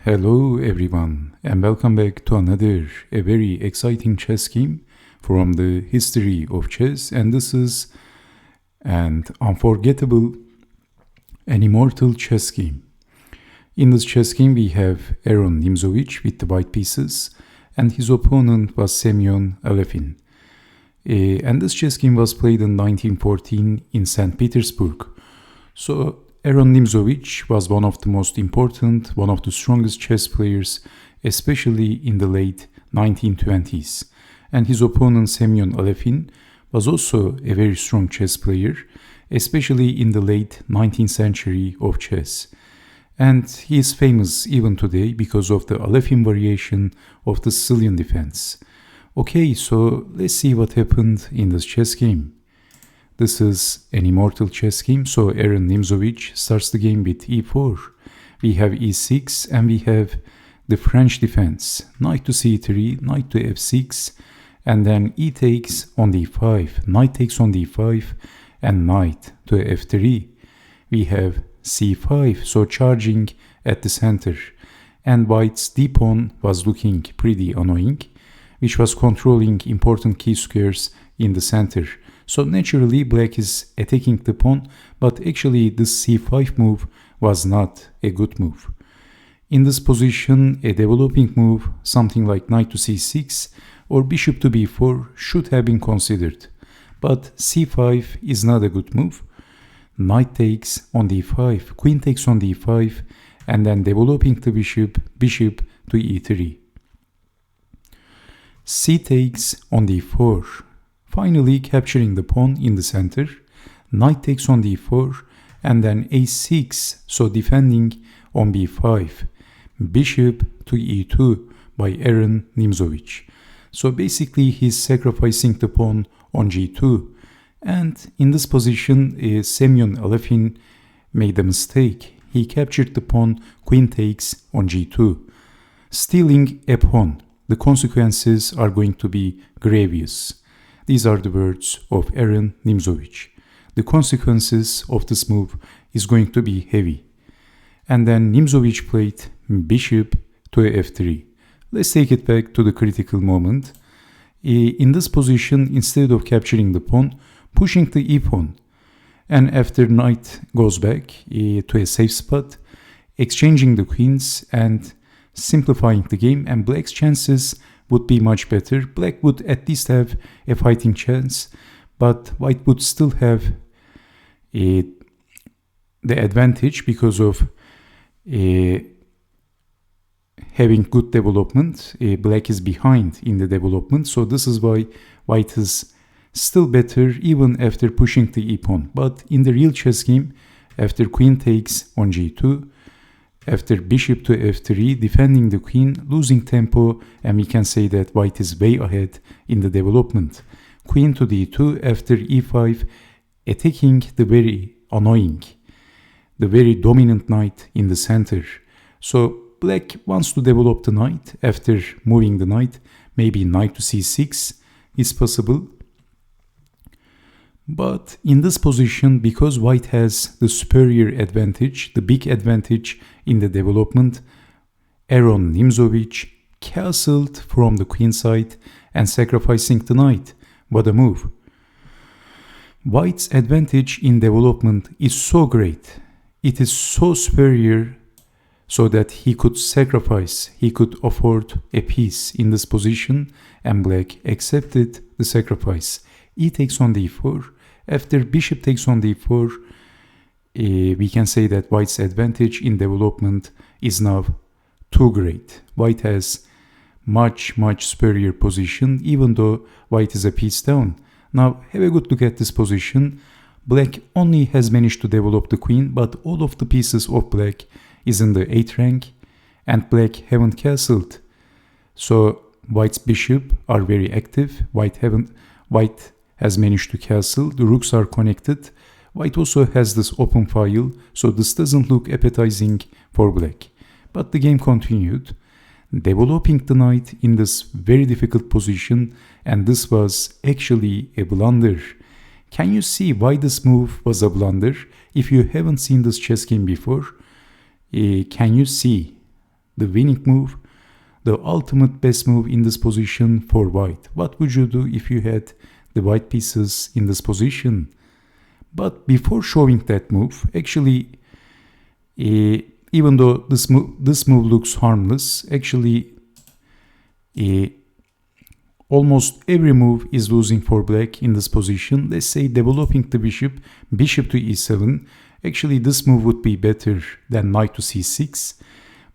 Hello everyone and welcome back to a very exciting chess game from the history of chess, and this is an unforgettable and immortal chess game. In this chess game we have Aron Nimzowitsch with the white pieces and his opponent was Semion Alapin. And this chess game was played in 1914 in St. Petersburg. So Aron Nimzowitsch was one of the most important, one of the strongest chess players, especially in the late 1920s. And his opponent Semion Alapin was also a very strong chess player, especially in the late 19th century of chess. And he is famous even today because of the Alapin variation of the Sicilian defense. Okay, so let's see what happened in this chess game. This is an immortal chess game, so Aron Nimzowitsch starts the game with e4. We have e6 and we have the French defense. Knight to c3, knight to f6, and then e takes on d5, knight takes on d5, and knight to f3. We have c5, so charging at the center. And white's d-pawn was looking pretty annoying, which was controlling important key squares in the center. So naturally black is attacking the pawn, but actually this c5 move was not a good move. In this position, a developing move, something like knight to c6 or bishop to b4 should have been considered. But c5 is not a good move. Knight takes on d5, queen takes on d5, and then developing the bishop to e3. C takes on d4. Finally capturing the pawn in the center, knight takes on d4, and then a6, so defending on b5, bishop to e2 by Aron Nimzowitsch. So basically he's sacrificing the pawn on g2, and in this position Semion Alapin made a mistake. He captured the pawn, queen takes on g2, stealing a pawn. The consequences are going to be grievous. These are the words of Aron Nimzowitsch. The consequences of this move is going to be heavy. And then Nimzowitsch played bishop to f3. Let's take it back to the critical moment. In this position, instead of capturing the pawn, pushing the e-pawn. And after knight goes back to a safe spot, exchanging the queens and simplifying the game, and black's chances would be much better. Black would at least have a fighting chance, but white would still have the advantage because of having good development. Black is behind in the development, so this is why white is still better even after pushing the e-pawn. But in the real chess game, after queen takes on g2, after bishop to f3, defending the queen, losing tempo, and we can say that white is way ahead in the development. Queen to d2 after e5, attacking the very annoying, the very dominant knight in the center. So black wants to develop the knight after moving the knight. Maybe knight to c6 is possible. But in this position, because white has the superior advantage, the big advantage in the development, Aron Nimzowitsch castled from the queen side and sacrificing the knight. What a move. White's advantage in development is so great. It is so superior so that he could sacrifice, he could afford a piece in this position, and black accepted the sacrifice. E takes on d4. After bishop takes on d4, we can say that white's advantage in development is now too great. White has much superior position, even though white is a piece down. Now have a good look at this position. Black only has managed to develop the queen, but all of the pieces of black is in the 8th rank, and black haven't castled. So white's bishop are very active. White has managed to castle. The rooks are connected. White also has this open file, so this doesn't look appetizing for black. But the game continued, developing the knight in this very difficult position, and this was actually a blunder. Can you see why this move was a blunder? If you haven't seen this chess game before, can you see the winning move, the ultimate best move in this position for white. What would you do if you had the white pieces in this position? But before showing that move, actually, even though this move looks harmless, actually, almost every move is losing for black in this position. Let's say developing the bishop to e7. Actually, this move would be better than knight to c6.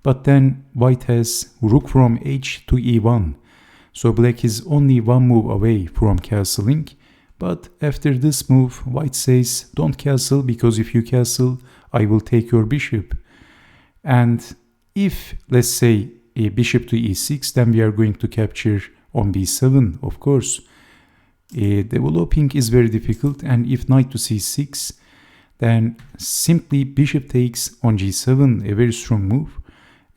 But then white has rook from h to e1. So black is only one move away from castling. But after this move, white says, don't castle, because if you castle, I will take your bishop. And if, let's say, a bishop to e6, then we are going to capture on b7, of course. Developing is very difficult, and if knight to c6, then simply bishop takes on g7, a very strong move.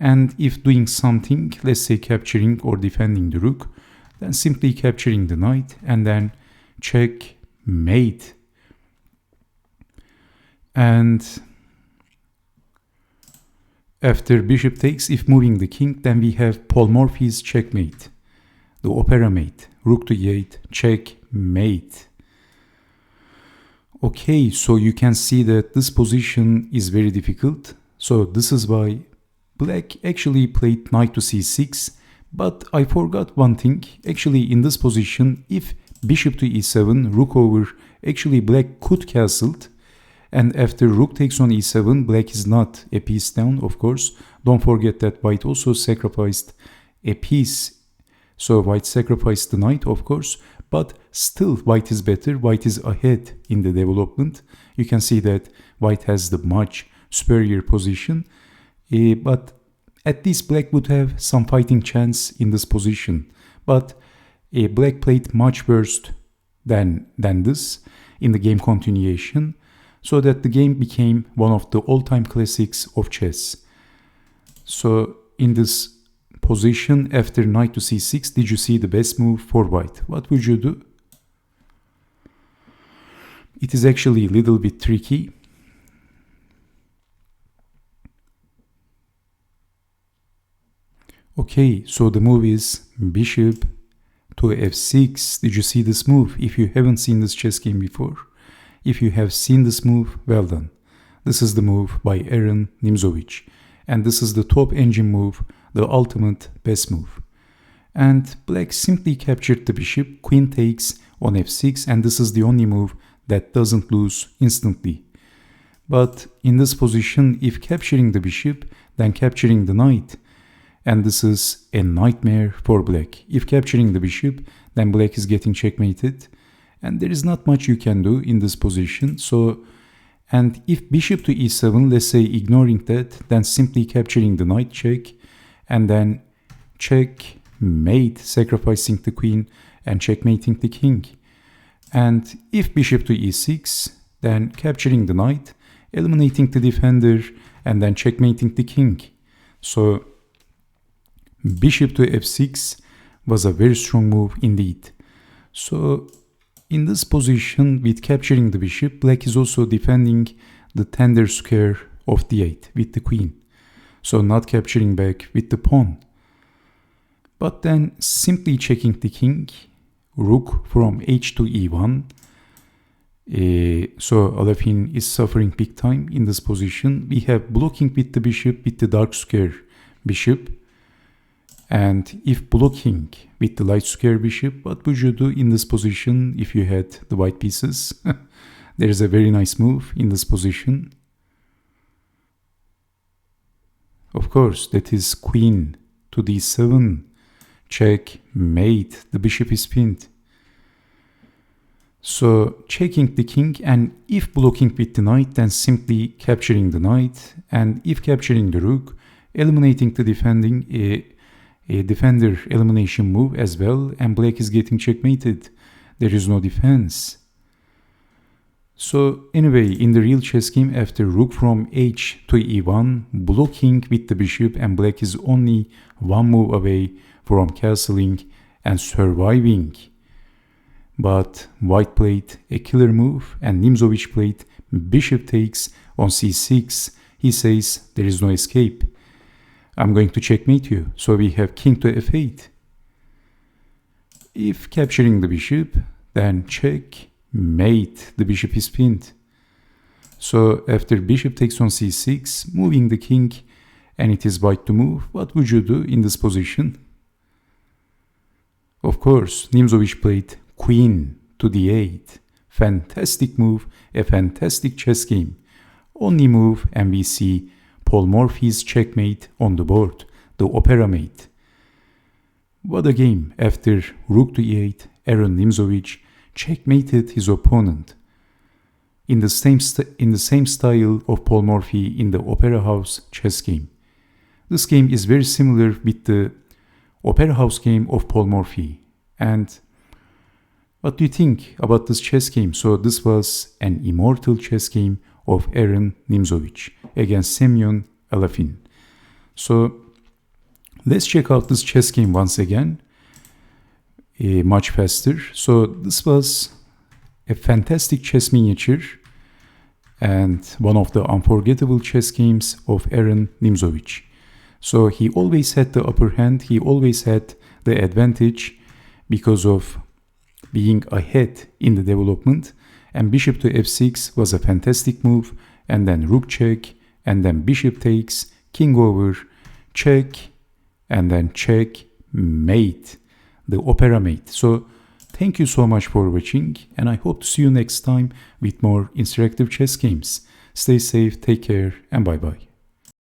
And if doing something, let's say capturing or defending the rook, then simply capturing the knight and then checkmate. And after bishop takes, if moving the king, then we have Paul Morphy's checkmate, the opera mate, rook to e8, checkmate. Okay, so you can see that this position is very difficult. So this is why black actually played knight to c6. But I forgot one thing. Actually, in this position, if bishop to e7, rook over, actually black could castle. And after rook takes on e7, black is not a piece down, of course. Don't forget that white also sacrificed a piece. So white sacrificed the knight, of course. But still, white is better. White is ahead in the development. You can see that white has the much superior position. But at least black would have some fighting chance in this position. But black played much worse than this in the game continuation, so that the game became one of the all-time classics of chess. So in this position after knight to c6, did you see the best move for white? What would you do? It is actually a little bit tricky. Okay, so the move is bishop to f6. Did you see this move? If you haven't seen this chess game before, if you have seen this move, well done. This is the move by Aron Nimzowitsch. And this is the top engine move, the ultimate best move. And black simply captured the bishop, queen takes on f6, and this is the only move that doesn't lose instantly. But in this position, if capturing the bishop, then capturing the knight. And this is a nightmare for black. If capturing the bishop, then black is getting checkmated. And there is not much you can do in this position. So, and if bishop to e7, let's say ignoring that, then simply capturing the knight check. And then checkmate, sacrificing the queen and checkmating the king. And if bishop to e6, then capturing the knight, eliminating the defender, and then checkmating the king. So bishop to f6 was a very strong move indeed. So in this position, with capturing the bishop, black is also defending the tender square of d8 with the queen. So not capturing back with the pawn. But then simply checking the king, rook from h to e1. So Alapin is suffering big time in this position. We have blocking with the bishop with the dark square bishop. And if blocking with the light square bishop, what would you do in this position if you had the white pieces? There is a very nice move in this position. Of course, that is queen to d7. Checkmate. The bishop is pinned. So checking the king, and if blocking with the knight, then simply capturing the knight. And if capturing the rook, eliminating the defending, a defender elimination move as well, and black is getting checkmated. There is no defense. So anyway, in the real chess game, after rook from h to e1, blocking with the bishop, and black is only one move away from castling and surviving. But white played a killer move, and Nimzowitsch played bishop takes on c6. He says there is no escape. I'm going to checkmate you. So we have king to f8. If capturing the bishop, then checkmate. The bishop is pinned. So after bishop takes on c6, moving the king, and it is white to move, what would you do in this position? Of course, Nimzowitsch played queen to d8. Fantastic move, a fantastic chess game. Only move, and we see Paul Morphy's checkmate on the board, the opera mate. What a game. After rook to e8, Aron Nimzowitsch checkmated his opponent in the same style of Paul Morphy in the Opera House chess game. This game is very similar with the Opera House game of Paul Morphy. And what do you think about this chess game? So this was an immortal chess game of Aron Nimzowitsch against Semion Alapin. So let's check out this chess game once again, much faster. So this was a fantastic chess miniature and one of the unforgettable chess games of Aron Nimzowitsch. So he always had the upper hand, he always had the advantage because of being ahead in the development, and bishop to f6 was a fantastic move, and then rook check, and then bishop takes, king over, check, and then check, mate, the opera mate. So thank you so much for watching, and I hope to see you next time with more interactive chess games. Stay safe, take care, and bye bye.